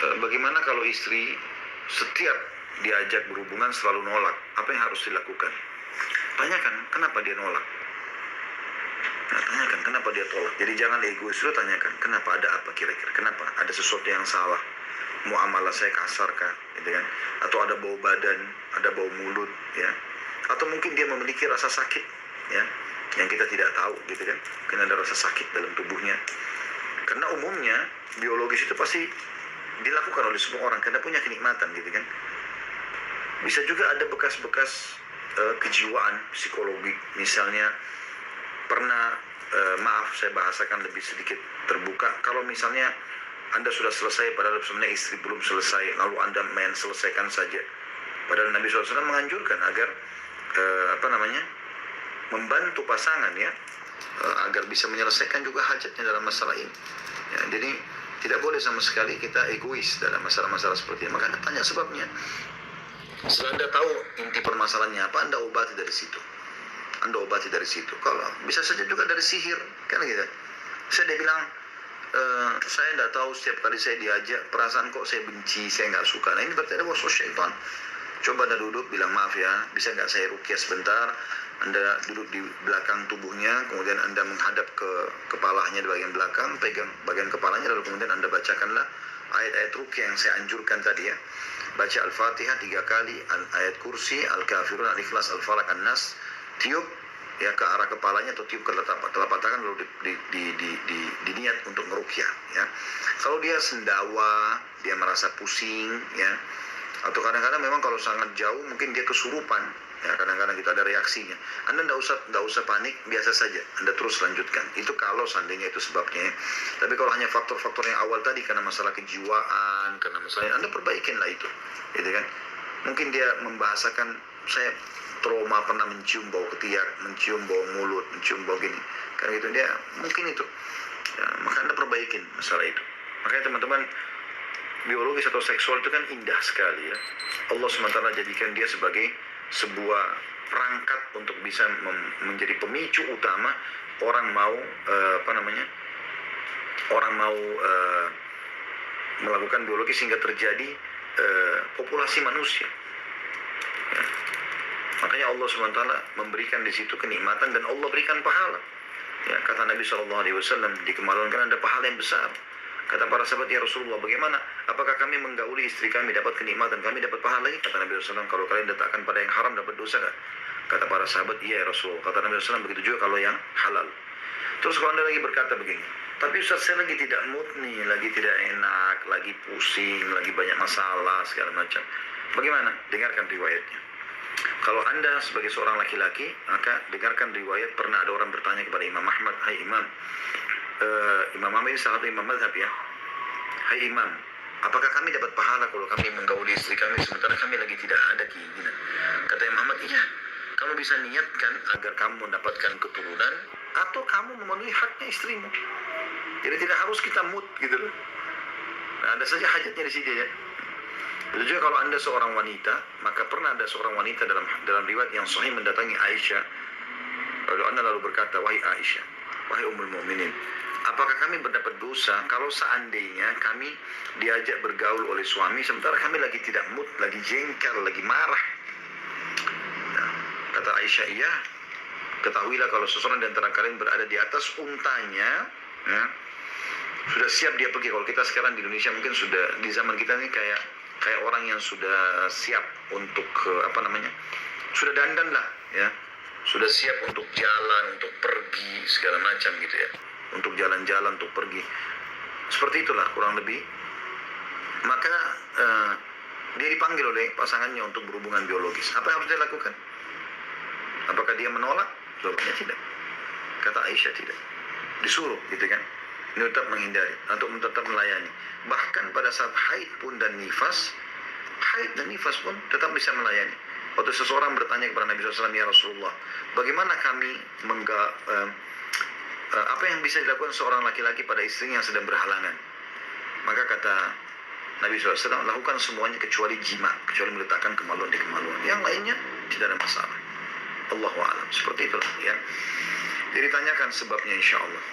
Bagaimana kalau istri setiap diajak berhubungan selalu nolak? Apa yang harus dilakukan? Tanyakan kenapa dia nolak. Tanyakan kenapa dia tolak. Jadi jangan egois, lu tanyakan kenapa, ada apa kira-kira, kenapa, ada sesuatu yang salah, muamalah saya kasar kah, gitu kan? Atau ada bau badan, ada bau mulut, ya? Atau mungkin dia memiliki rasa sakit, ya, yang kita tidak tahu, gitu kan? Mungkin ada rasa sakit dalam tubuhnya. Karena umumnya biologis itu pasti dilakukan oleh semua orang karena punya kenikmatan, gitu kan? Bisa juga ada bekas-bekas kejiwaan psikologi, misalnya pernah, maaf saya bahasakan lebih sedikit terbuka, kalau misalnya Anda sudah selesai padahal sebenarnya istri belum selesai, lalu Anda main selesaikan saja, padahal Nabi SAW menganjurkan agar membantu pasangan, ya, agar bisa menyelesaikan juga hajatnya dalam masalah ini, ya. Jadi tidak boleh sama sekali kita egois dalam masalah-masalah seperti ini. Maka Anda tanya sebabnya. Setelah Anda tahu inti permasalahannya apa, Anda obati dari situ. Kalau bisa saja juga dari sihir, kan gitu. Dia bilang, saya tidak tahu, setiap kali saya diajak perasaan kok saya benci, saya nggak suka. Nah ini berarti ada waswas syaitan. Coba Anda duduk, bilang maaf ya, bisa nggak saya ruqyah sebentar? Anda duduk di belakang tubuhnya, kemudian Anda menghadap ke kepalanya di bagian belakang, pegang bagian kepalanya, lalu kemudian Anda bacakanlah ayat-ayat ruqyah yang saya anjurkan tadi, ya. Baca Al-Fatihah 3 kali, ayat kursi, Al-Kafirun, Al-Ikhlas, Al-Falaq, An-Nas, tiup, ya, ke arah kepalanya atau tiup ke telapak tangan, lalu diniat untuk meruqyah, ya. Kalau dia sendawa, dia merasa pusing, ya, atau kadang-kadang memang kalau sangat jauh mungkin dia kesurupan, ya, kadang-kadang kita ada reaksinya. Anda tidak usah panik, biasa saja, Anda terus lanjutkan. Itu kalau seandainya itu sebabnya, ya. Tapi kalau hanya faktor-faktor yang awal tadi, karena masalah kejiwaan, karena masalah, Anda perbaikinlah itu, gitu kan. Mungkin dia membahasakan, saya trauma pernah mencium bau ketiak, mencium bau mulut, mencium bau gini, karena gitu dia mungkin itu, ya, maka Anda perbaikin masalah itu. Makanya teman-teman, biologis atau seksual itu kan indah sekali, ya. Allah SWT jadikan dia sebagai sebuah perangkat untuk bisa menjadi pemicu utama orang mau melakukan biologi sehingga terjadi populasi manusia, ya. Makanya Allah SWT memberikan di situ kenikmatan dan Allah berikan pahala, ya. Kata Nabi SAW, di kemaluan kan ada pahala yang besar. Kata para sahabat, ya Rasulullah, bagaimana? Apakah kami menggauli istri kami dapat kenikmatan, kami dapat pahala lagi? Kata Nabi SAW, kalau kalian letakkan pada yang haram dapat dosa gak? Kata para sahabat, iya ya Rasulullah. Kata Nabi SAW, begitu juga kalau yang halal. Terus kalau Anda lagi berkata begini, tapi Ustaz, saya lagi tidak mood nih, lagi tidak enak, lagi pusing, lagi banyak masalah segala macam. Bagaimana? Dengarkan riwayatnya. Kalau Anda sebagai seorang laki-laki, maka dengarkan riwayat. Pernah ada orang bertanya kepada Imam Ahmad, hai Imam, Imam Ahmad ini salah satu imam mazhab, ya. Hai Imam, apakah kami dapat pahala kalau kami menggauli istri kami sementara kami lagi tidak ada keinginan? Kata Imam Ahmad, iya, kamu bisa niatkan agar kamu mendapatkan keturunan atau kamu memenuhi haknya istrimu. Jadi tidak harus kita mood, gitu loh. Nah, ada saja hajatnya di situ, ya. Begitu juga kalau Anda seorang wanita, maka pernah ada seorang wanita dalam riwayat yang sahih mendatangi Aisyah. Lalu berkata, wahai Aisyah, wahai Ummul Mukminin, apakah kami mendapat dosa kalau seandainya kami diajak bergaul oleh suami sementara kami lagi tidak mood, lagi jengkel, lagi marah? Nah, kata Aisyah, iya. Ketahuilah kalau seseorang di antara kalian berada di atas untanya, ya, sudah siap dia pergi. Kalau kita sekarang di Indonesia mungkin sudah, di zaman kita ini kayak orang yang sudah siap untuk sudah dandan lah, ya, sudah siap untuk jalan, untuk pergi segala macam, gitu, ya, untuk jalan-jalan, untuk pergi. Seperti itulah kurang lebih. Maka dia dipanggil oleh pasangannya untuk berhubungan biologis. Apa yang harus dia lakukan? Apakah dia menolak? Jawabannya tidak. Kata Aisyah, tidak. Disuruh, gitu kan. Ini tetap menghindari, untuk tetap melayani. Bahkan pada saat haid pun dan nifas pun tetap bisa melayani. Waktu seseorang bertanya kepada Nabi SAW, ya Rasulullah, bagaimana kami apa yang bisa dilakukan seorang laki-laki pada istrinya yang sedang berhalangan? Maka kata Nabi SAW, lakukan semuanya kecuali jima, kecuali meletakkan kemaluan di kemaluan. Yang lainnya tidak ada masalah. Allahu a'lam. Seperti itulah, ya. Jadi tanyakan sebabnya, insya Allah.